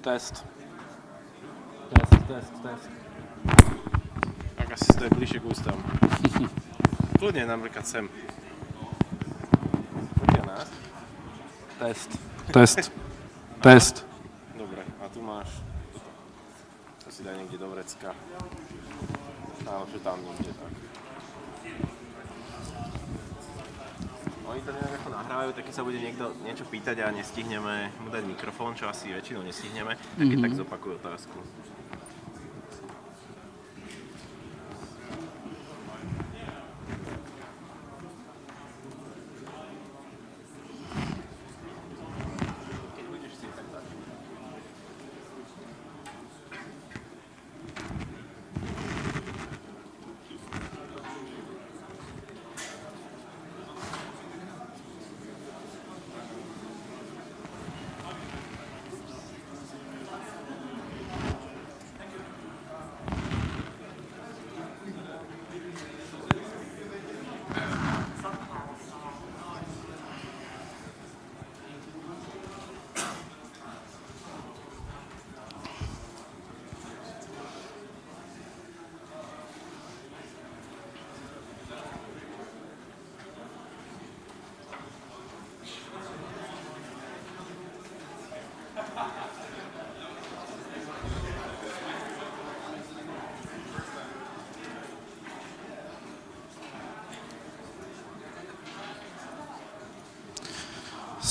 Test. Tak asi stojí bližšie k ústam. Kľudne napríklad sem. Poďte nás. Test. Dobre, a tu máš toto. To si daj niekde do vrecka. Najlepšie tam niekde, tak. Oni to nejak ako nahrávajú, tak keď sa bude niekto niečo pýtať a nestihneme mu dať mikrofón, čo asi väčšinou nestihneme, tak keď tak zopakujú otázku.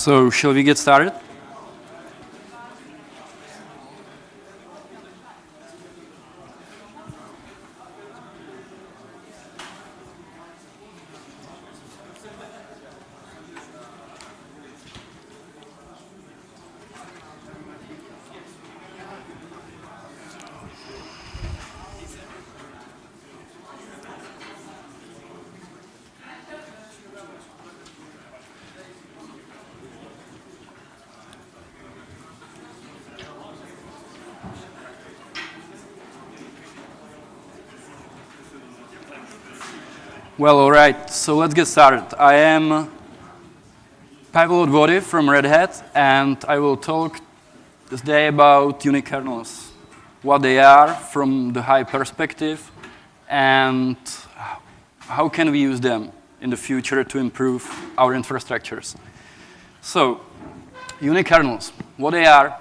So, shall we get started? Well, all right, so let's get started. I am Pavel Odvody from Red Hat, and I will talk this day about Unikernels, what they are from the high perspective, and how can we use them in the future to improve our infrastructures. So, Unikernels, what they are.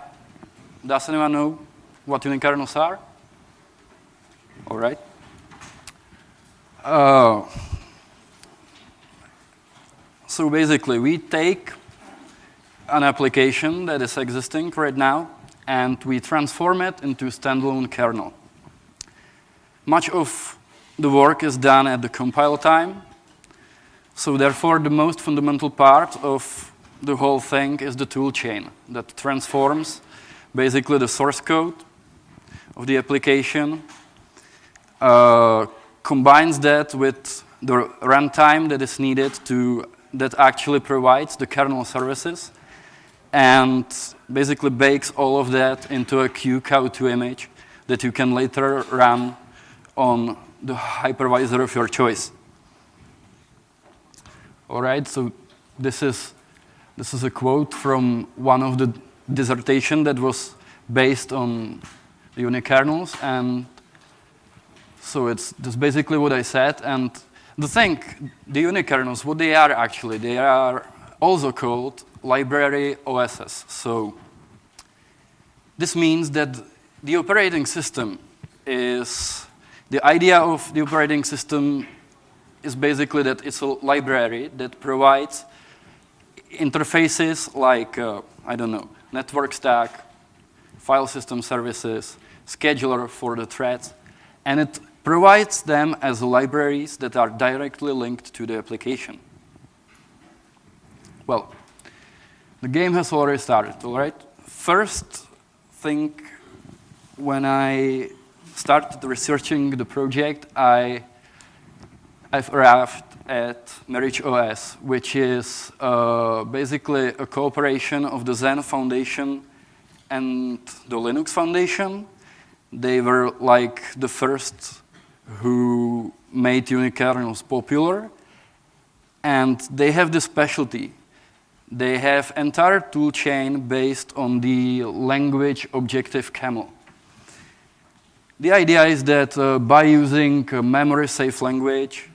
Does anyone know what Unikernels are? All right. So basically, we take an application that is existing right now, and we transform it into a standalone kernel. Much of the work is done at the compile time, so therefore the most fundamental part of the whole thing is the tool chain that transforms basically the source code of the application, combines that with the runtime that is needed that actually provides the kernel services, and basically bakes all of that into a QCOW2 image that you can later run on the hypervisor of your choice. All right, so this is a quote from one of the dissertation that was based on the Unikernels, and so that's basically what I said. And the Unikernels, what they are actually, they are also called library OSs. So this means that the operating system the idea of the operating system is basically that it's a library that provides interfaces like, network stack, file system services, scheduler for the threads, and it provides them as libraries that are directly linked to the application. Well, the game has already started, all right? First thing, when I started researching the project, I've arrived at Marriage OS, which is basically a cooperation of the Zen Foundation and the Linux Foundation. They were like the first who made Unikernels popular, and they have this specialty. They have entire tool chain based on the language objective camel. The idea is that by using a memory-safe language,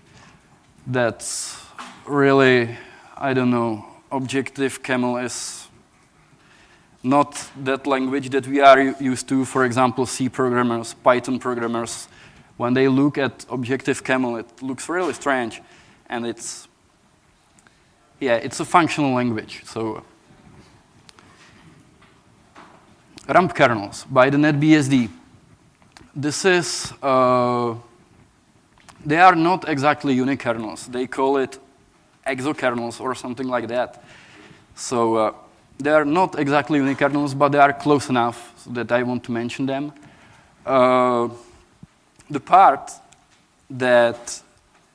that's really, I don't know, objective camel is not that language that we are used to. For example, C programmers, Python programmers, when they look at objective camel, it looks really strange, and it's a functional language. So, rump kernels by the NetBSD. This is, they are not exactly unikernels. They call it exokernels or something like that. So they are not exactly unikernels, but they are close enough so that I want to mention them. The part that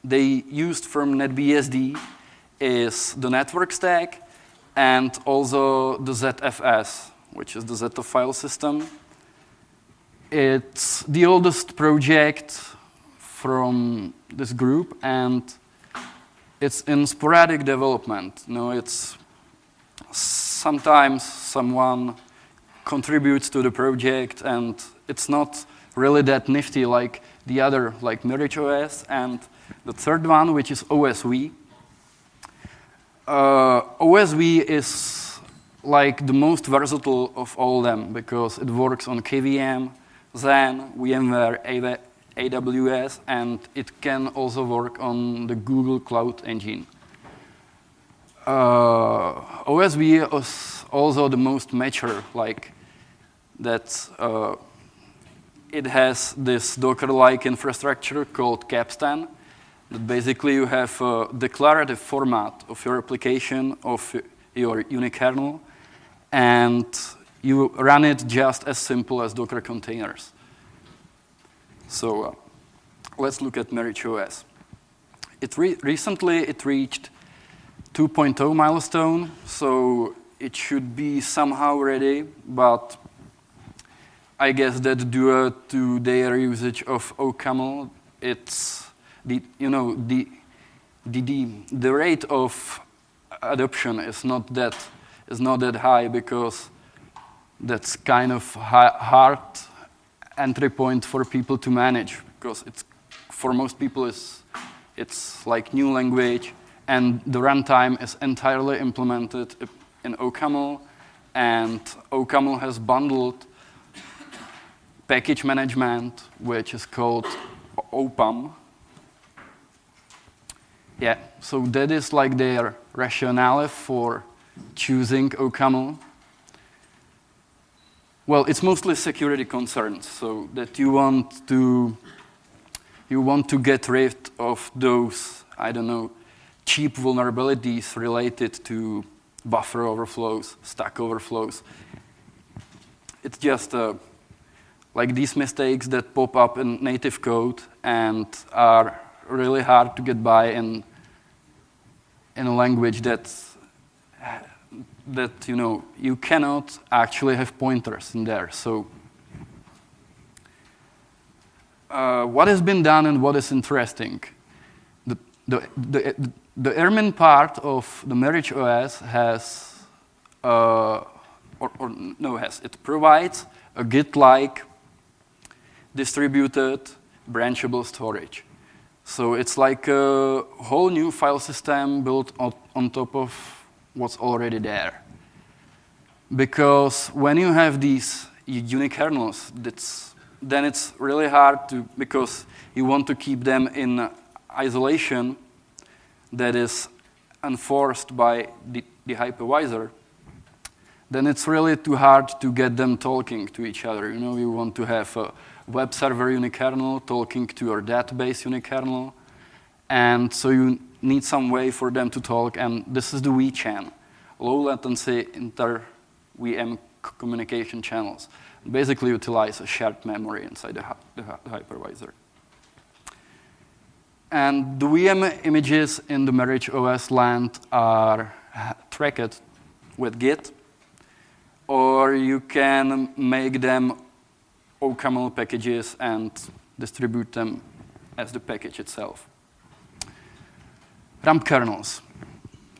they used from NetBSD is the network stack and also the ZFS, which is the Zeta file system. It's the oldest project from this group, and it's in sporadic development. It's sometimes someone contributes to the project, and it's not really that nifty like the other, like Mirage OS, and the third one, which is OSV. OSV is like the most versatile of all them because it works on KVM, Xen, VMware, AWS, and it can also work on the Google Cloud Engine. OSV is also the most mature, like that. It has this Docker-like infrastructure called Capstan. That basically you have a declarative format of your application, of your unikernel, and you run it just as simple as Docker containers. So let's look at Mirage OS. Recently it reached 2.0 milestone, so it should be somehow ready, but I guess that due to their usage of OCamel, it's the rate of adoption is not that high because that's kind of hard entry point for people to manage because it's for most people it's like new language, and the runtime is entirely implemented in OCaml, and OCaml has bundled package management, which is called OPAM. Yeah, so that is like their rationale for choosing OCaml. Well, it's mostly security concerns, so that you want to get rid of those, I don't know, cheap vulnerabilities related to buffer overflows, stack overflows. It's just like these mistakes that pop up in native code and are really hard to get by in a language that you cannot actually have pointers in there. So what has been done and what is interesting? The admin part of the Mirage OS it provides a Git-like distributed branchable storage. So it's like a whole new file system built on top of what's already there. Because when you have these unikernels, then it's really hard to, because you want to keep them in isolation that is enforced by the hypervisor, then it's really too hard to get them talking to each other. You want to have a web server unikernel talking to your database unikernel, and so you need some way for them to talk, and this is the VChan, low latency inter-VM communication channels. Basically utilize a shared memory inside the hypervisor. And the VM images in the Mirage OS land are tracked with Git, or you can make them OCaml packages and distribute them as the package itself. Rump kernels.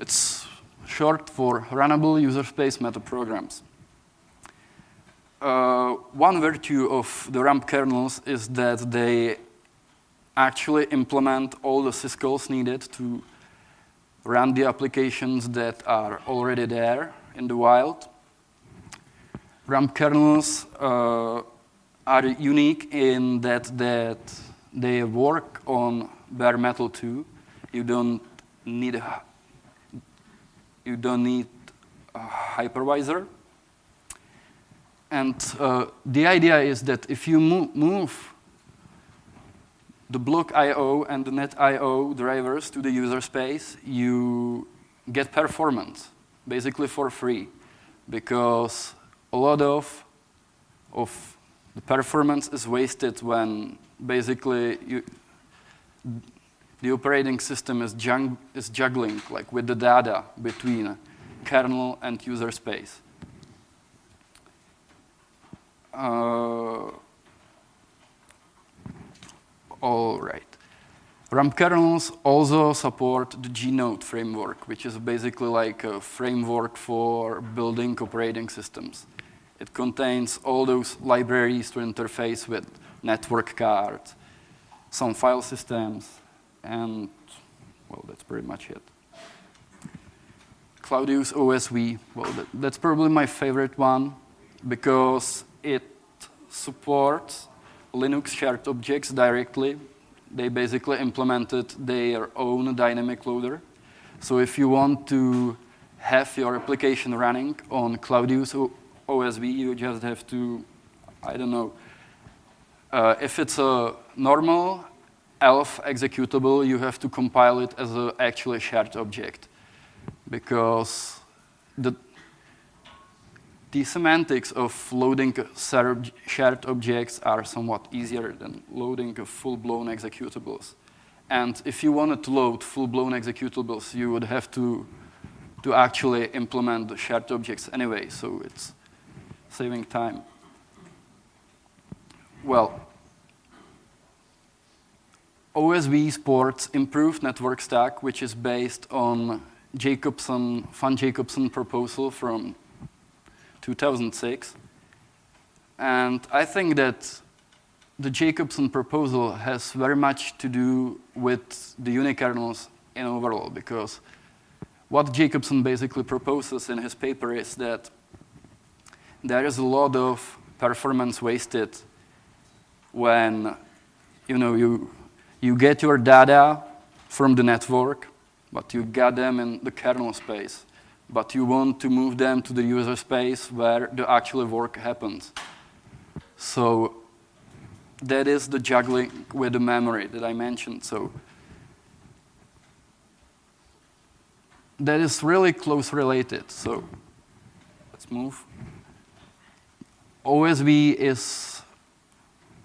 It's short for runnable user space metaprograms. One virtue of the RAMP kernels is that they actually implement all the syscalls needed to run the applications that are already there in the wild. RAMP kernels are unique in that they work on bare metal too. You don't need a hypervisor. And the idea is that if you move the block I/O and the net I/O drivers to the user space, you get performance, basically for free, because a lot of the performance is wasted when basically the operating system is juggling like with the data between kernel and user space. All right. RAMP kernels also support the GNote Framework, which is basically like a framework for building operating systems. It contains all those libraries to interface with network cards, some file systems, and, well, that's pretty much it. Claudius OSV, well, that's probably my favorite one because it supports Linux shared objects directly. They basically implemented their own dynamic loader. So if you want to have your application running on Claudius OSV, you just have to, I don't know, if it's a normal ELF executable, you have to compile it as an actually shared object, because the semantics of loading shared objects are somewhat easier than loading full-blown executables. And if you wanted to load full-blown executables, you would have to actually implement the shared objects anyway, so it's saving time. Well, OSV supports improved network stack, which is based on Van Jacobson proposal from 2006. And I think that the Jacobson proposal has very much to do with the Unikernels in overall, because what Jacobson basically proposes in his paper is that there is a lot of performance wasted when you get your data from the network, but you got them in the kernel space, but you want to move them to the user space where the actual work happens. So that is the juggling with the memory that I mentioned. So that is really close related. So let's move. OSV is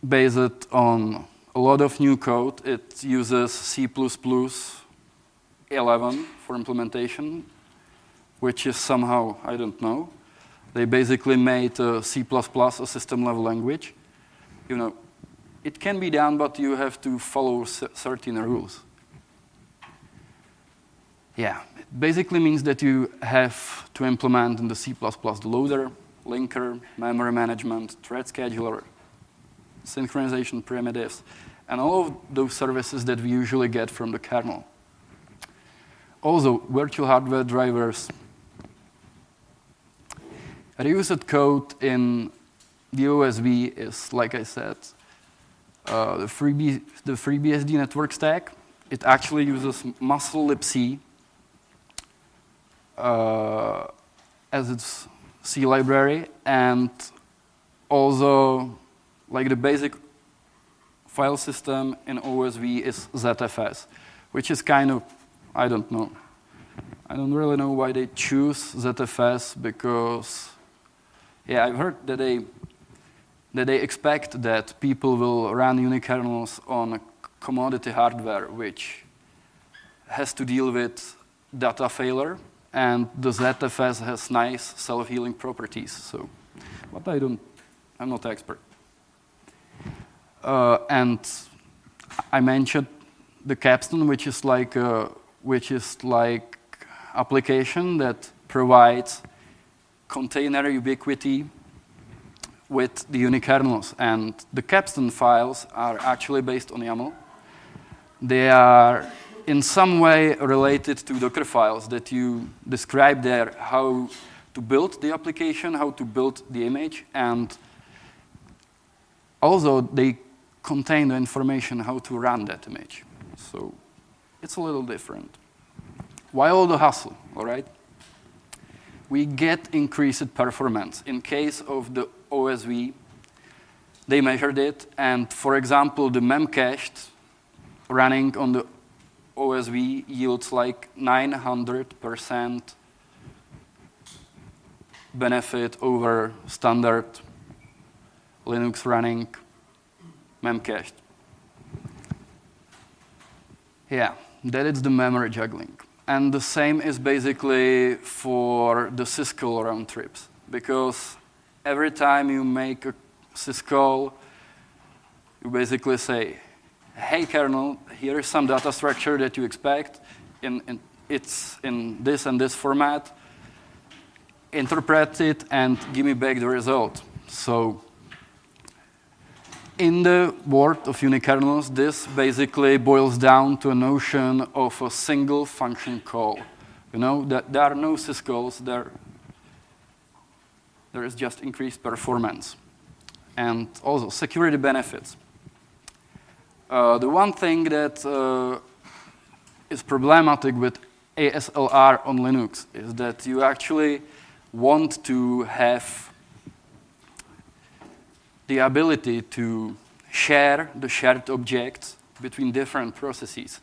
based on a lot of new code. It uses C++11 for implementation, which is somehow, I don't know. They basically made C++ a system-level language. It can be done, but you have to follow certain rules. Yeah, it basically means that you have to implement in the C++ the loader, linker, memory management, thread scheduler, synchronization primitives, and all of those services that we usually get from the kernel. Also, virtual hardware drivers. Reused code in the OSV is, like I said, the FreeBSD network stack. It actually uses muscle libc as its C library, and also like the basic file system in OSV is ZFS, which is kind of, I don't know. I don't really know why they choose ZFS, because yeah, I've heard that they expect that people will run Unikernels on commodity hardware, which has to deal with data failure, and the ZFS has nice self-healing properties. So, but I'm not an expert. And I mentioned the capstone, which is like application that provides container ubiquity with the Unikernels. And the capstan files are actually based on YAML. They are in some way related to Docker files that you describe there, how to build the application, how to build the image, and also they contain the information how to run that image. So it's a little different. Why all the hassle, all right? We get increased performance. In case of the OSV, they measured it, and for example, the memcached running on the OSV yields like 900% benefit over standard Linux running memcached. Yeah, that is the memory juggling. And the same is basically for the syscall round trips, because every time you make a syscall, you basically say, hey, kernel, here is some data structure that you expect. It's in this and this format. Interpret it and give me back the result. So in the world of Unikernels, this basically boils down to a notion of a single function call. You know, that there are no syscalls, there is just increased performance. And also security benefits. The one thing that is problematic with ASLR on Linux is that you actually want to have the ability to share the shared objects between different processes.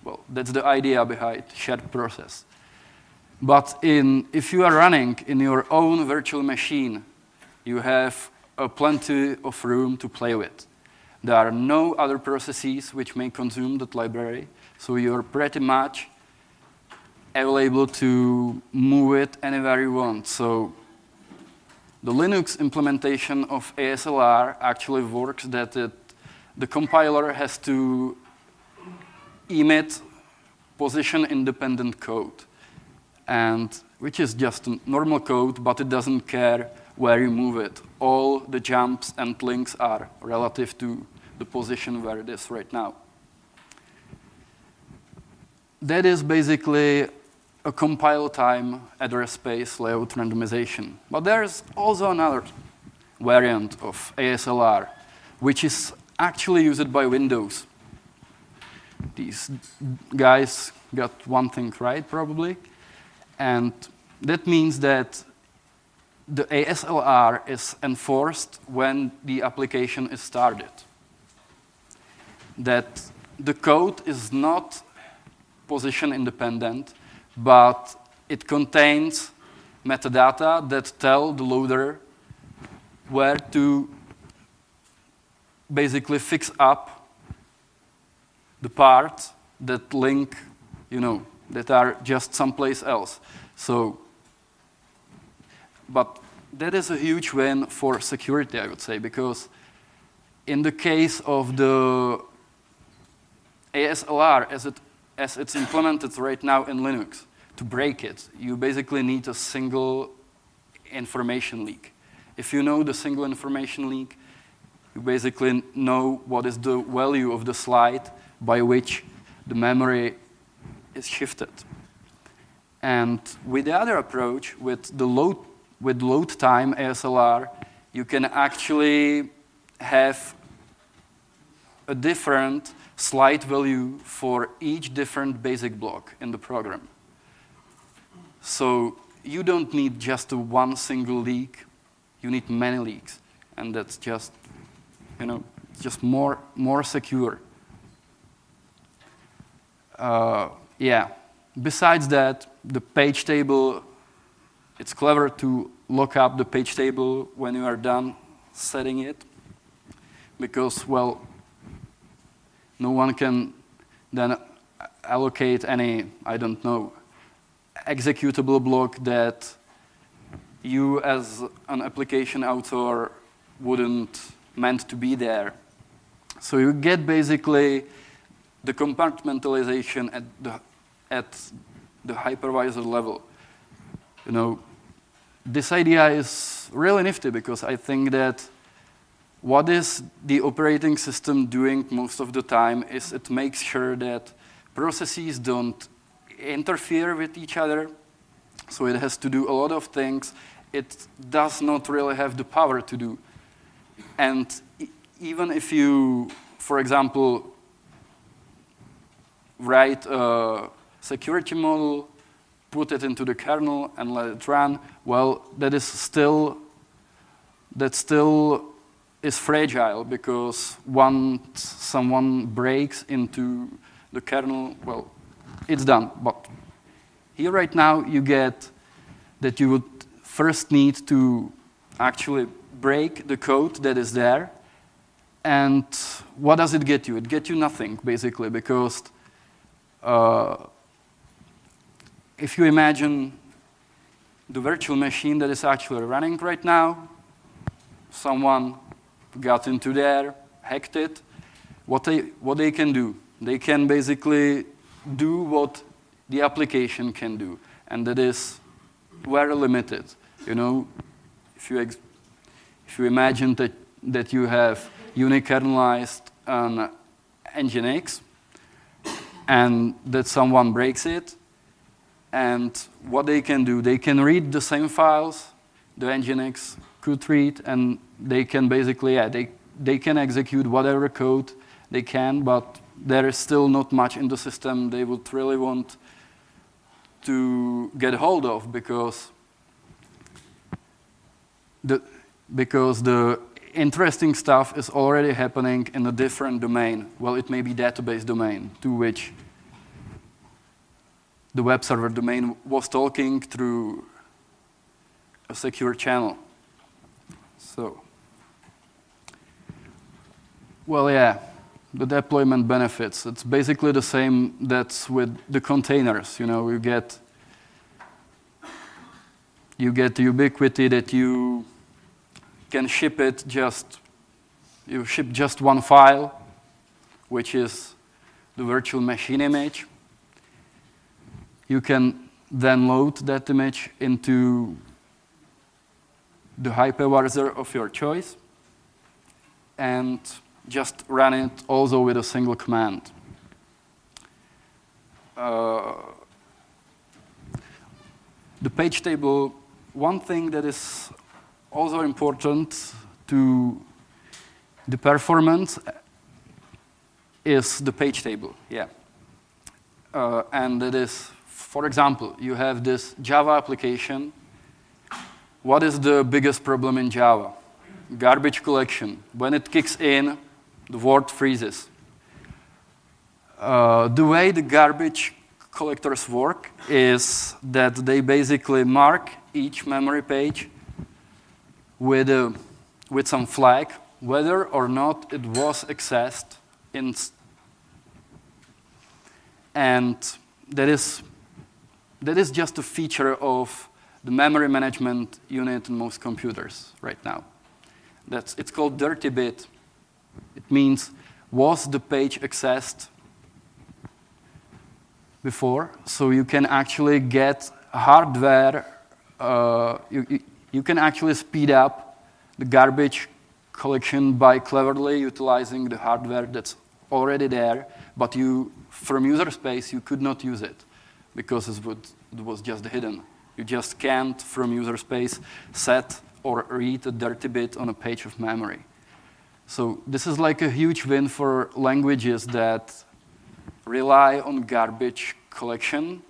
Well, that's the idea behind shared process. But if you are running in your own virtual machine, you have plenty of room to play with. There are no other processes which may consume that library, so you're pretty much able to move it anywhere you want. So the Linux implementation of ASLR actually works that the compiler has to emit position-independent code, and which is just normal code, but it doesn't care where you move it. All the jumps and links are relative to the position where it is right now. That is basically a compile time address space layout randomization. But there's also another variant of ASLR, which is actually used by Windows. These guys got one thing right, probably. And that means that the ASLR is enforced when the application is started. That the code is not position independent, but it contains metadata that tell the loader where to basically fix up the parts that link, that are just someplace else. So, but that is a huge win for security, I would say, because in the case of the ASLR, as it's implemented right now in Linux, to break it, you basically need a single information leak. If you know the single information leak, you basically know what is the value of the slide by which the memory is shifted. And with the other approach, with load time ASLR, you can actually have a different slide value for each different basic block in the program. So you don't need just one single leak, you need many leaks. And that's just, just more secure. Yeah. Besides that, the page table, it's clever to look up the page table when you are done setting it, because, well, no one can then allocate any, executable block that you as an application author wouldn't meant to be there. So you get basically the compartmentalization at the hypervisor level. You know, this idea is really nifty because I think that what is the operating system doing most of the time is it makes sure that processes don't interfere with each other. So it has to do a lot of things it does not really have the power to do. And even if you, for example, write a security model, put it into the kernel and let it run, well, that still is fragile because once someone breaks into the kernel, well, it's done. But here right now you get that you would first need to actually break the code that is there. And what does it get you? It gets you nothing, basically, because if you imagine the virtual machine that is actually running right now, someone got into there, hacked it, what they can do? They can basically do what the application can do, and that is very limited. You know, if you imagine that you have unikernelized an Nginx, and that someone breaks it, and what they can do, they can read the same files the Nginx could read, and they can basically, they can execute whatever code they can, but there is still not much in the system they would really want to get hold of because the interesting stuff is already happening in a different domain. Well, it may be database domain to which the web server domain was talking through a secure channel. So, well, yeah, the deployment benefits. It's basically the same that's with the containers. You know, you get the ubiquity that you can ship you ship just one file, which is the virtual machine image. You can then load that image into the hypervisor of your choice and just run it also with a single command. The page table, one thing that is also important to the performance is the page table, yeah. And it is, for example, you have this Java application. What is the biggest problem in Java? Garbage collection. When it kicks in, the word freezes. The way the garbage collectors work is that they basically mark each memory page with some flag, whether or not it was accessed and that is just a feature of the memory management unit in most computers right now. It's called dirty bit. It means, was the page accessed before? So you can actually get hardware, you can actually speed up the garbage collection by cleverly utilizing the hardware that's already there, but from user space, you could not use it because it was just hidden. You just can't, from user space, set or read a dirty bit on a page of memory. So this is like a huge win for languages that rely on garbage collection,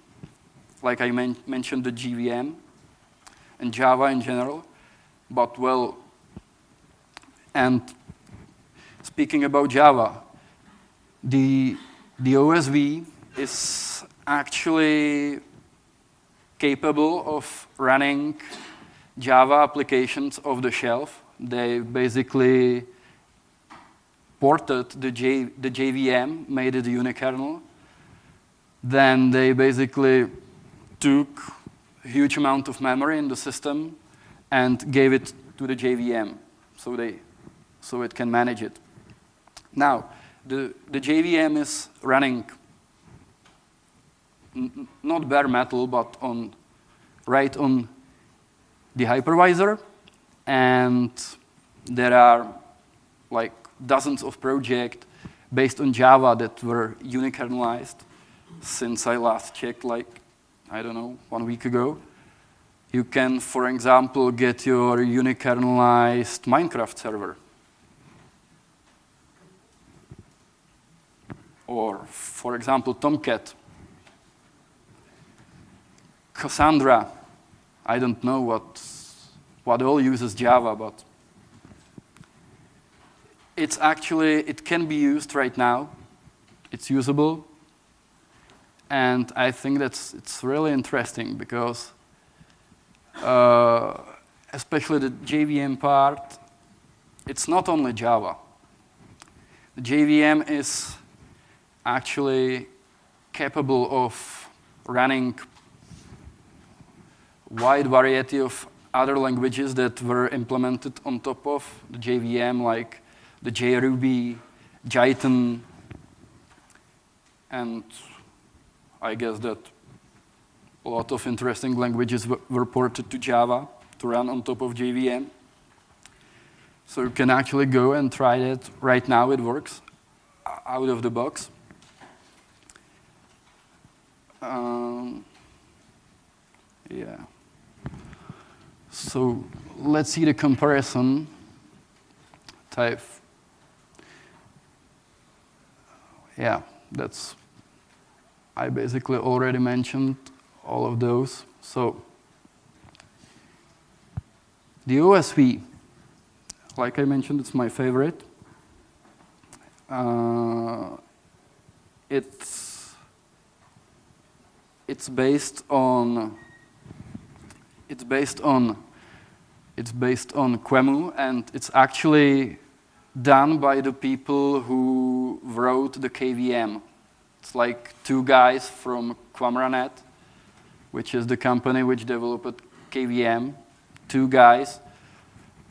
like I mentioned the JVM and Java in general. But well, and speaking about Java, the OSV is actually capable of running Java applications off the shelf. They basically ported the JVM, made it a unikernel. Then they basically took a huge amount of memory in the system and gave it to the JVM so it can manage it. Now, the JVM is running not bare metal, but right on the hypervisor. And there are like dozens of projects based on Java that were unikernelized since I last checked, like, I don't know, 1 week ago. You can, for example, get your unikernelized Minecraft server. Or, for example, Tomcat. Cassandra. I don't know what all uses Java, but it can be used right now. It's usable. And I think it's really interesting because especially the JVM part, it's not only Java. The JVM is actually capable of running wide variety of other languages that were implemented on top of the JVM, like the JRuby, Jython, and I guess that a lot of interesting languages were ported to Java to run on top of JVM. So you can actually go and try it. Right now it works out of the box. Yeah. So let's see the comparison type. Yeah, I basically already mentioned all of those. So the OSV, like I mentioned, it's my favorite. It's based on QEMU, and it's actually done by the people who wrote the KVM. It's like 2 guys from Qamranet, which is the company which developed KVM. 2 guys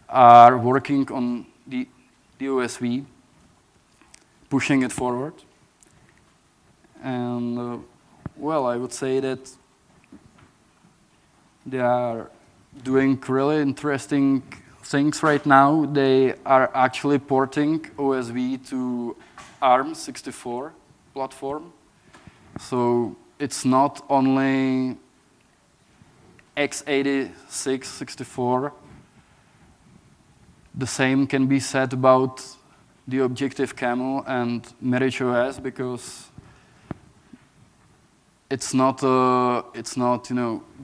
are working on the OSV, pushing it forward. And well, I would say that they are doing really interesting things right now. They are actually porting OSV to ARM64 platform. So it's not only x86 64. The same can be said about the Objective-Camel and MiricOS, because it's not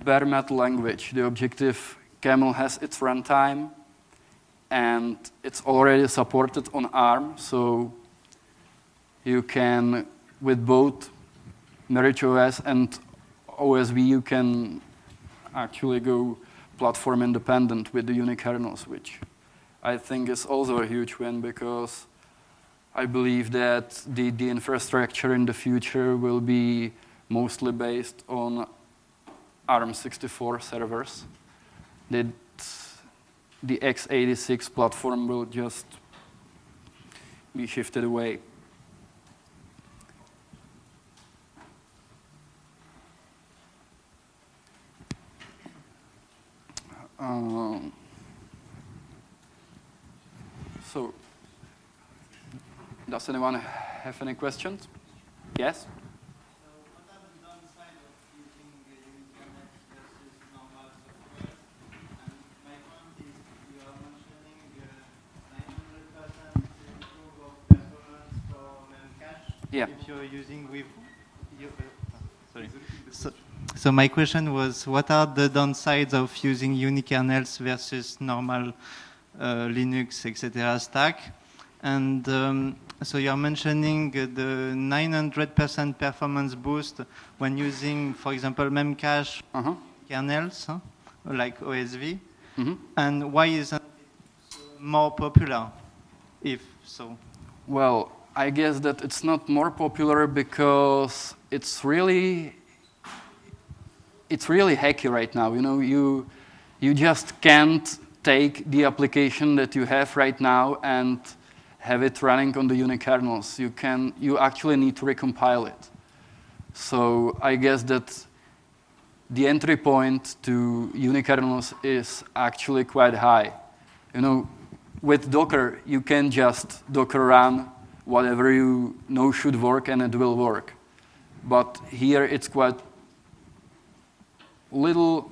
bare metal language. The Objective-Camel has its runtime, and it's already supported on ARM, so you can, with both MiricOS and OSV, you can actually go platform independent with the Unikernels, which I think is also a huge win, because I believe that the infrastructure in the future will be mostly based on ARM64 servers. That the x86 platform will just be shifted away. So, does anyone have any questions? Yes? Yeah. If you're using with So my question was, what are the downsides of using Unikernels versus normal Linux, etc. stack? And so you're mentioning the 900% performance boost when using, for example, memcache kernels, like OSV. And why isn't it more popular, if so? Well, I guess that it's not more popular because it's really hacky right now. You know, you just can't take the application that you have right now and have it running on the unikernels. You actually need to recompile it. So I guess that the entry point to Unikernels is actually quite high. You know, with Docker, you can just Docker run whatever you know should work, and it will work. But here it's quite little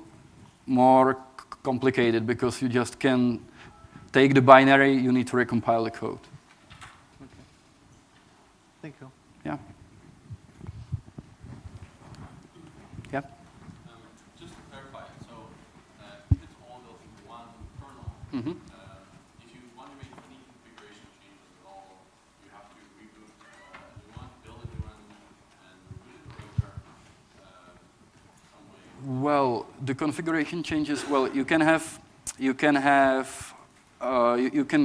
more complicated because you just can take the binary, you need to recompile the code. Okay. Thank you. Yeah. Yeah. Just to clarify, so if it's all built into one kernel, if you want to make any configuration changes at all, you have to reboot a new one, build a new one, and reboot it over some way. Well, the configuration changes. Well, you can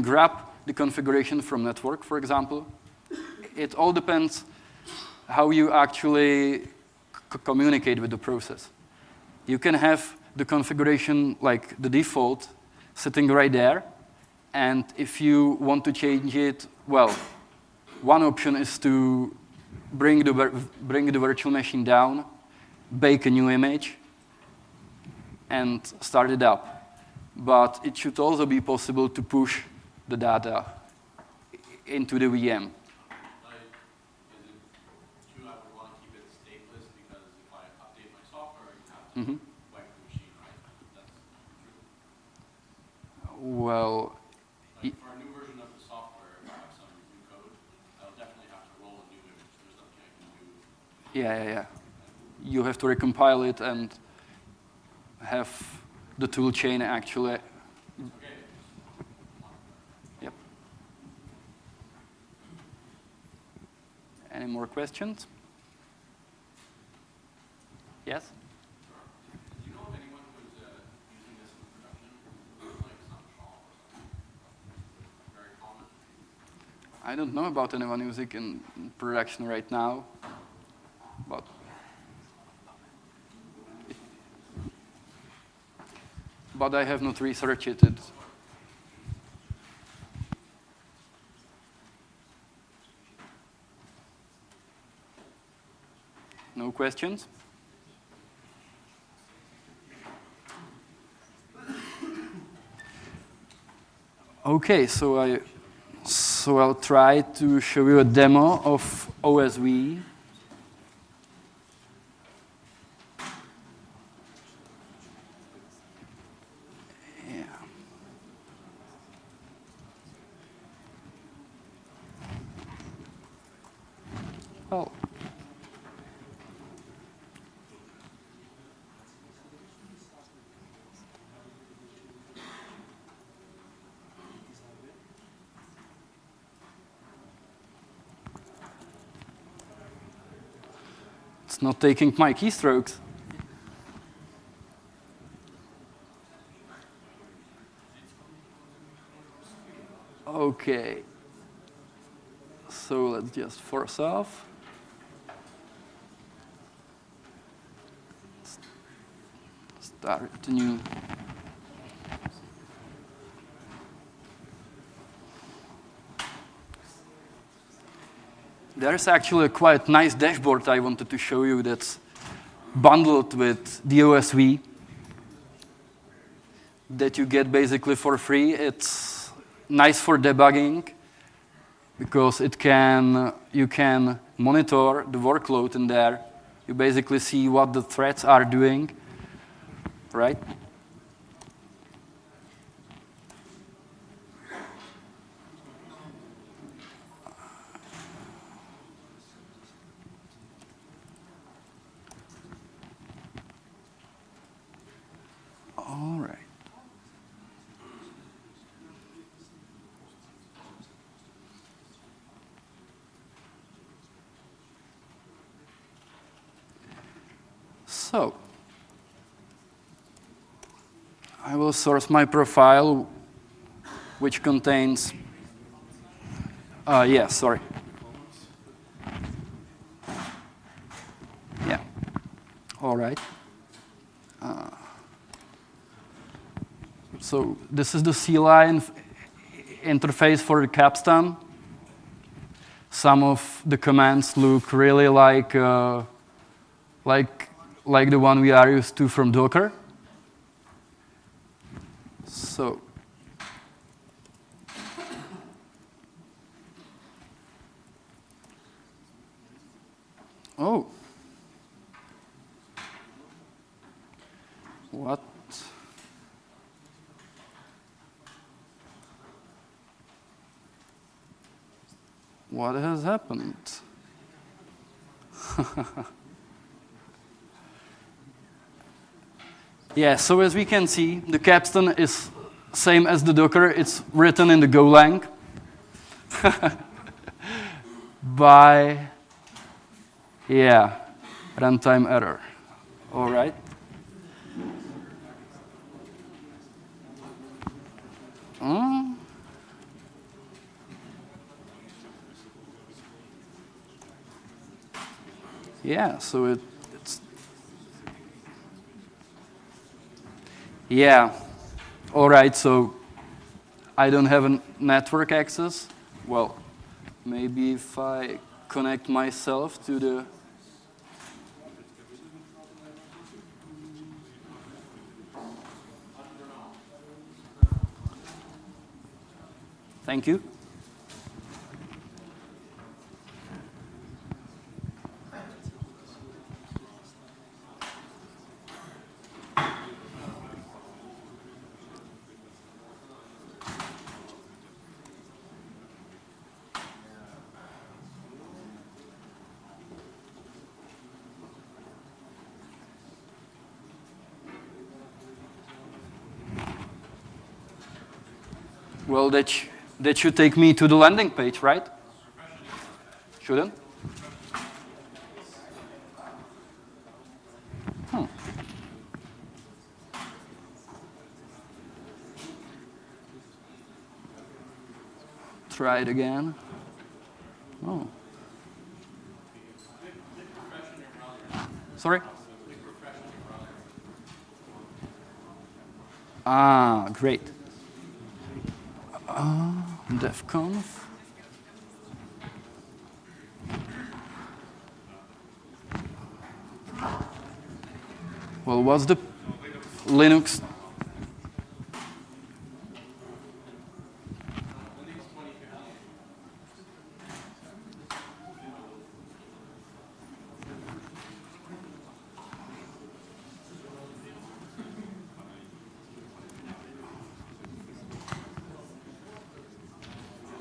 grab the configuration from network, for example. It all depends how you actually communicate with the process. You can have the configuration like the default sitting right there, and if you want to change it, well, one option is to bring the virtual machine down, bake a new image, and start it up. But it should also be possible to push the data into the VM. Like, is it true I would want to keep it stateless because if I update my software, you have to wipe the machine, right? That's true. Well, Like for a new version of the software, if I have some new code, I'll definitely have to roll a new image. There's nothing I can do. yeah. You have to recompile it and have the tool chain actually. Okay. Yep. Any more questions? Yes? Do you know of anyone who's using this in production? Like some shop or something? Very common. I don't know about anyone using in production right now, but I have not researched it. No questions? Okay, so I'll try to show you a demo of OSV. Oh. It's not taking my keystrokes. Okay. So let's just force off. Start a new. There's actually a quite nice dashboard I wanted to show you that's bundled with the OSV that you get basically for free. It's nice for debugging because you can monitor the workload in there. You basically see what the threads are doing, right? All right. So, I will source my profile, which contains, yeah, sorry. Yeah, all right. So this is the CLI interface for the capstan. Some of the commands look really like like the one we are used to from Docker. So oh, what? What has happened? Yeah, so as we can see, the capstan is same as the Docker. It's written in the Golang by, yeah, runtime error. All right. Yeah, so it's, yeah, all right, so I don't have a network access. Well, maybe if I connect myself to the, thank you. Well, that should take me to the landing page, right? Shouldn't? Try it again. Oh. Sorry? Ah, great. DevConf. Well, what's the Linux?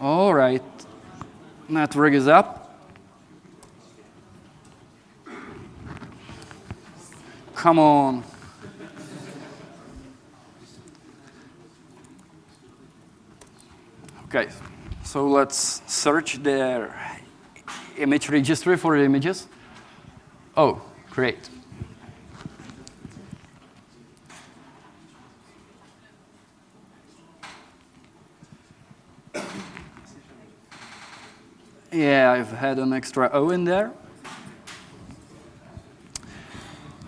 All right, network is up. Come on. Okay, so let's search their image registry for the images. Oh, great. Yeah, I've had an extra O in there.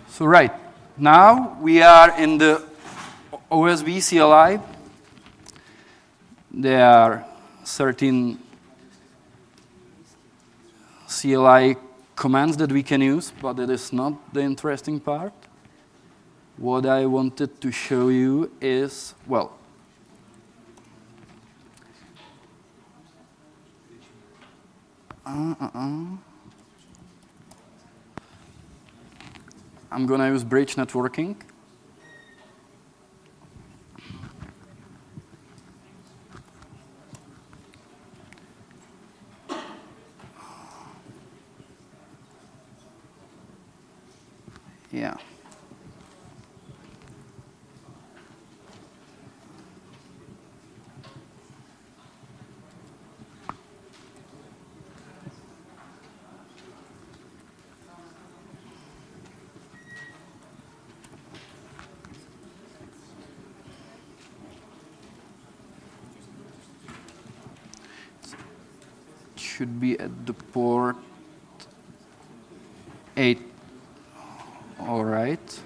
So right, now we are in the OSB CLI. There are 13 CLI commands that we can use, but that is not the interesting part. What I wanted to show you is, well, I'm going to use bridge networking. Yeah. Should be at the port 8. All right.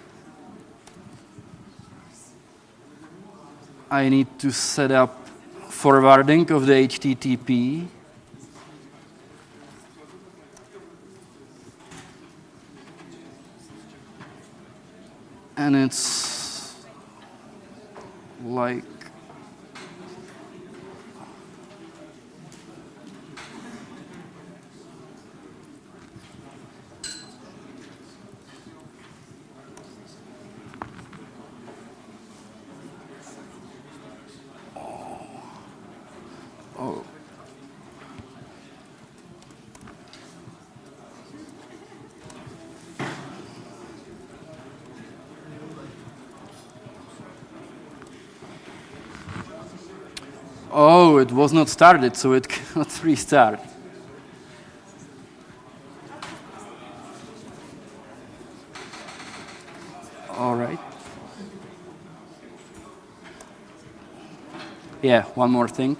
I need to set up forwarding of the HTTP. and it's like oh. Oh, it was not started, so it cannot restart. All right. Yeah, one more thing.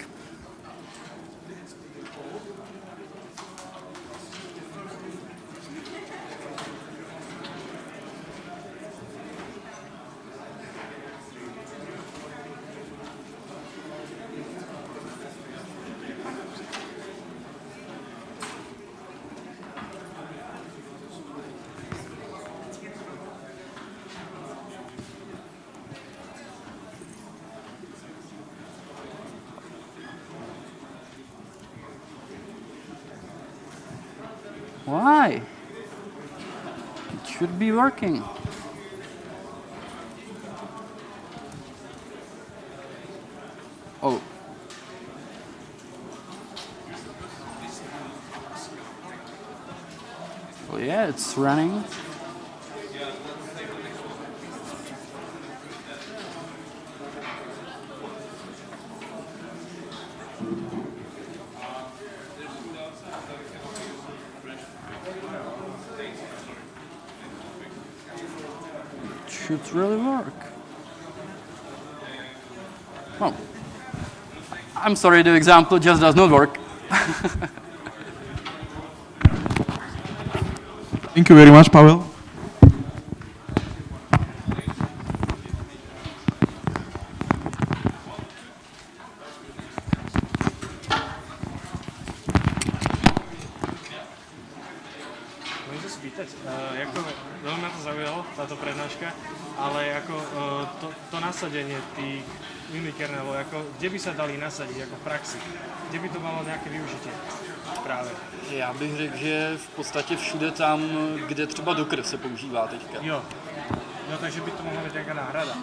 Why? It should be working. Oh. Oh yeah, it's running. Should really work. Oh. I'm sorry, the example just does not work. Thank you very much, Pavel. Môžem sa spýtať, ako veľmi ma to zaujalo, táto prednáška, ale ako to nasadenie tých Unikernelov, ako, kde by sa dali nasadiť ako v praxi? Kde by to malo nejaké využitie práve? Já bych řekl, že v podstatě všude tam, kde třeba Docker se používá teďka. Jo, takže by to mohla byť nejaká náhrada.